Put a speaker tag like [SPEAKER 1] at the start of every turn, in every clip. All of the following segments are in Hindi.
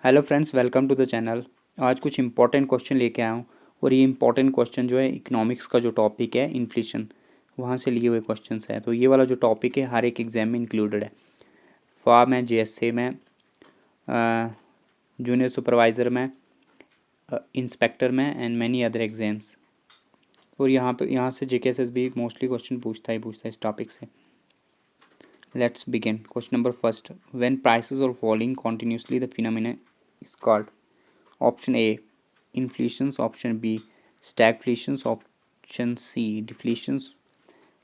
[SPEAKER 1] Hello friends, welcome to the channel. आज कुछ इंपॉर्टेंट क्वेश्चन लेके आया हूँ और ये इंपॉर्टेंट क्वेश्चन जो है इकोनॉमिक्स का जो टॉपिक है इन्फ्लेशन, वहाँ से लिए हुए क्वेश्चंस है। तो ये वाला जो टॉपिक है हर एक एग्जाम में इंक्लूडेड है। फॉर में, जेएसए में, जूनियर सुपरवाइज़र में, इंस्पेक्टर में एंड मैनी अदर एग्जाम्स। और यहाँ से जेकेएसएस भी मोस्टली क्वेश्चन पूछता है इस टॉपिक से। Let's begin. Question number first, when prices are falling continuously the phenomena is called. Option A inflations, option B stagflations, option C deflations.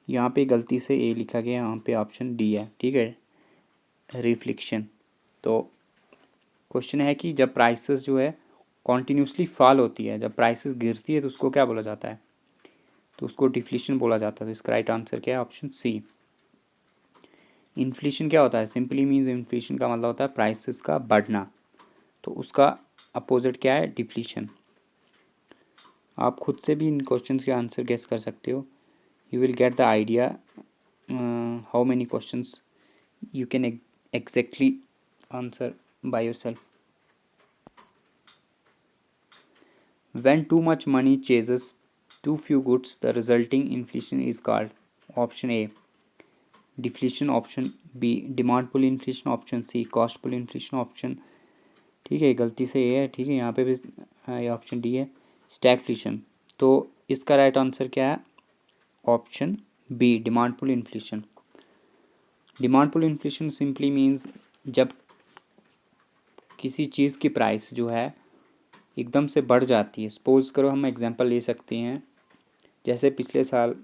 [SPEAKER 1] यहाँ पे गलती से ए लिखा गया, यहाँ पे ऑप्शन डी है, ठीक है, रिफ्लेक्शन। तो क्वेश्चन है कि जब प्राइसेस जो है कॉन्टीन्यूसली फॉल होती है, जब प्राइसेस गिरती है तो उसको क्या बोला जाता है? तो उसको डिफ्लेशन बोला जाता है। तो इसका राइट आंसर क्या है? Option C. इन्फ्लेशन क्या होता है? सिंपली मीन्स इन्फ्लेशन का मतलब होता है प्राइसेस का बढ़ना। तो उसका अपोजिट क्या है? डिफ्लेशन। आप खुद से भी इन क्वेश्चंस के आंसर गेस कर सकते हो। You will get the idea how many questions you can exactly answer by yourself. When too much money chases too few goods, the resulting inflation is called. Option A deflation, option B demand pull inflation, option C cost pull inflation, option, ठीक है गलती से ये है, ठीक है, यहाँ पे भी ये ऑप्शन डी है स्टैगफ्लेशन। तो इसका राइट आंसर क्या है? Option B demand pull inflation. Demand pull inflation simply means जब किसी चीज़ की प्राइस जो है एकदम से बढ़ जाती है। सपोज करो, हम एग्जांपल ले सकते हैं, जैसे पिछले साल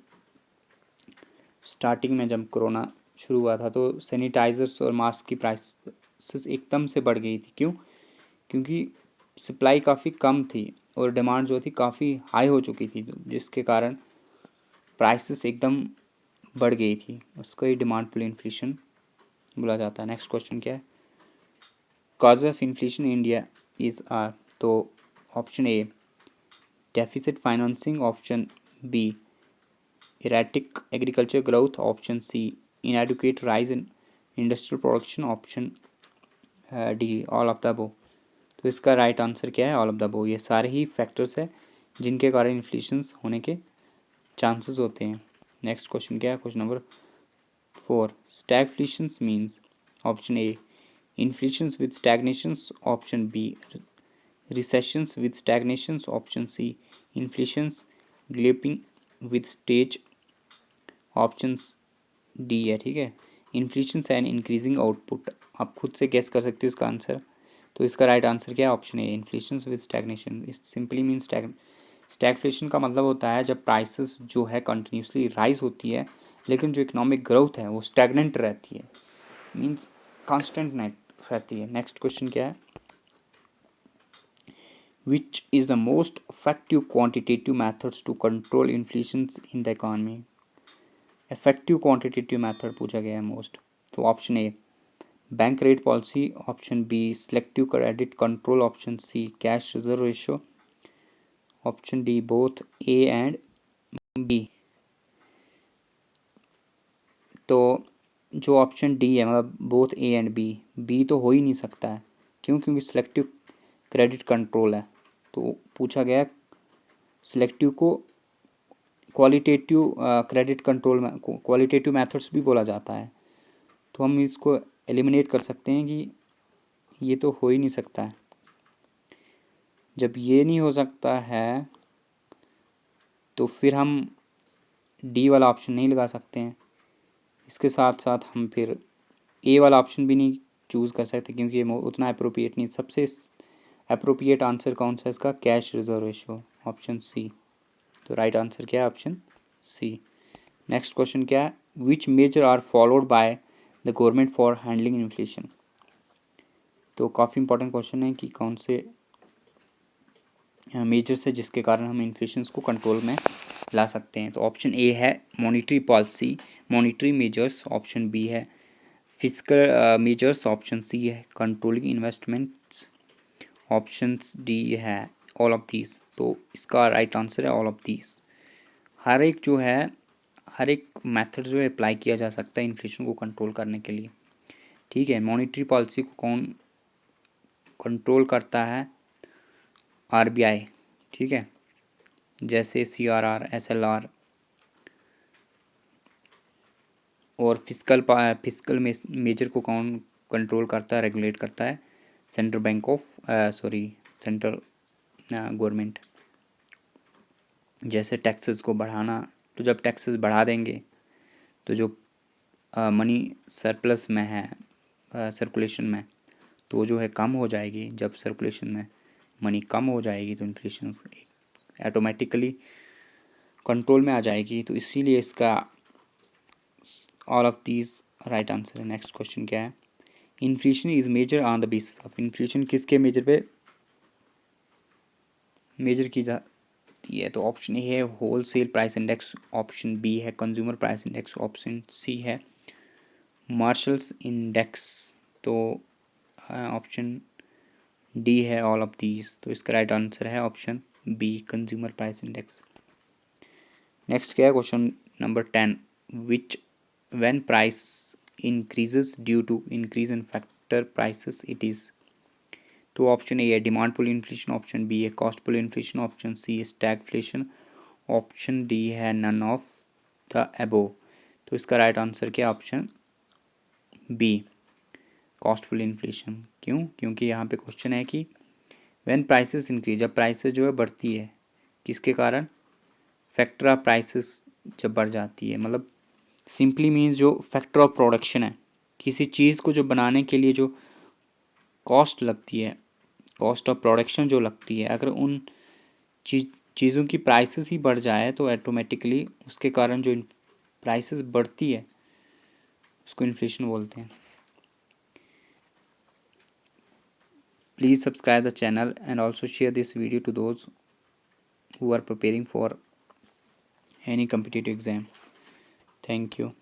[SPEAKER 1] स्टार्टिंग में जब कोरोना शुरू हुआ था तो सैनिटाइज़र्स और मास्क की प्राइस एकदम से बढ़ गई थी। क्यों? क्योंकि सप्लाई काफ़ी कम थी और डिमांड जो थी काफ़ी हाई हो चुकी थी, जिसके कारण प्राइसेस एकदम बढ़ गई थी। उसको ही डिमांड पुल इन्फ्लेशन बोला जाता है। नेक्स्ट क्वेश्चन क्या है? Cause of inflation in India is are. तो option A deficit financing, option B erratic agriculture growth, option C inadequate rise in industrial production, option D all of the above. तो इसका राइट आंसर क्या है? All of the above. ये सारे ही फैक्टर्स है जिनके कारण इन्फ्लेशंस होने के चांसेस होते हैं। नेक्स्ट क्वेश्चन क्या है? Question number 4, stagflations means. Option A inflations with stagnations, option B recessions with stagnations, option C inflations gaping with stage, options D है, ठीक है, इन्फ्लेशन एंड इंक्रीजिंग आउटपुट। आप खुद से गेस कर सकते हो इसका आंसर। तो इसका राइट आंसर क्या है? Option A inflation with stagnation. इस सिंपली मीन स्टैगफ्लेशन का मतलब होता है जब प्राइसेस जो है कंटिन्यूसली राइज होती है लेकिन जो इकोनॉमिक ग्रोथ है वो स्टैगनेंट रहती है, मीन्स कांस्टेंट नहीं रहती है। नेक्स्ट क्वेश्चन क्या है? Which is the most effective quantitative methods to control inflations in the economy? Effective quantitative method पूछा गया है मोस्ट। तो option A bank rate policy, option B selective credit control, option C cash reserve ratio, option D both A and B. तो जो ऑप्शन डी है मतलब both A and B, B तो हो ही नहीं सकता है। क्यों? क्योंकि सिलेक्टिव क्रेडिट कंट्रोल है। तो पूछा गया सिलेक्टिव को क्वालिटेटिव क्रेडिट कंट्रोल में क्वालिटेटिव मेथड्स भी बोला जाता है। तो हम इसको एलिमिनेट कर सकते हैं कि ये तो हो ही नहीं सकता है। जब ये नहीं हो सकता है तो फिर हम डी वाला ऑप्शन नहीं लगा सकते हैं। इसके साथ साथ हम फिर ए वाला ऑप्शन भी नहीं चूज़ कर सकते क्योंकि ये उतना अप्रोप्रिएट नहीं। सबसे अप्रोप्रिएट आंसर कौन सा है इसका? Cash reserve ratio, option C. तो राइट आंसर क्या है? Option C. नेक्स्ट क्वेश्चन क्या है? Which measure are followed by the government for handling inflation. तो काफ़ी इंपॉर्टेंट क्वेश्चन है कि कौन से मेजर्स है जिसके कारण हम इन्फ्लेशन को कंट्रोल में ला सकते हैं। तो ऑप्शन ए है monetary policy, monetary measures, option B है फिजिकल मेजर्स, ऑप्शन सी है कंट्रोलिंग इन्वेस्टमेंट्स, ऑप्शन डी है ऑल ऑफ दीज। तो इसका राइट आंसर है ऑल ऑफ दीज। हर एक जो है, हर एक मेथड जो है अप्लाई किया जा सकता है इन्फ्लेशन को कंट्रोल करने के लिए, ठीक है। मॉनिटरी पॉलिसी को कौन कंट्रोल करता है आरबीआई, ठीक है, जैसे सीआरआर, एसएलआर और फिस्कल मेजर को कौन कंट्रोल करता है, रेगुलेट करता है, central bank of central government. जैसे टैक्सेस को बढ़ाना, तो जब टैक्सेस बढ़ा देंगे तो जो मनी सरप्लस में है सर्कुलेशन में, तो जो है कम हो जाएगी। जब सर्कुलेशन में मनी कम हो जाएगी तो इन्फ्लेशन ऑटोमेटिकली कंट्रोल में आ जाएगी। तो इसीलिए इसका all of these right answer है। नेक्स्ट क्वेश्चन क्या है, inflation is measure on the basis of, inflation किसके मेजर पे मेजर की जाती है? तो ऑप्शन ए है wholesale price index, option B है consumer price index, option C है मार्शल्स इंडेक्स, तो ऑप्शन डी है ऑल ऑफ दीज। तो इसका राइट आंसर है option B consumer price index. Next क्या है, question number 10, which when price increases due to increase in factor prices it is. तो ऑप्शन ए है demand pull inflation, option B है cost pull inflation, option C है स्टैगफ्लेशन, ऑप्शन डी है नन ऑफ द अबोव। तो इसका राइट आंसर क्या है, ऑप्शन बी कॉस्टफुल इन्फ्लेशन। क्यों? क्योंकि यहाँ पे क्वेश्चन है कि व्हेन प्राइसेस इंक्रीज, जब प्राइसेस जो है बढ़ती है, किसके कारण, फैक्टर ऑफ प्राइसेस जब बढ़ जाती है, मतलब सिंपली मीन्स जो फैक्टर ऑफ प्रोडक्शन है, किसी चीज़ को जो बनाने के लिए जो कॉस्ट लगती है, कॉस्ट ऑफ प्रोडक्शन जो लगती है, अगर उन चीज़ों की प्राइसेस ही बढ़ जाए तो ऑटोमेटिकली उसके कारण जो प्राइसेस बढ़ती है उसको इन्फ्लेशन बोलते हैं। Please subscribe the channel and also share this video to those who are preparing for any competitive exam. Thank you.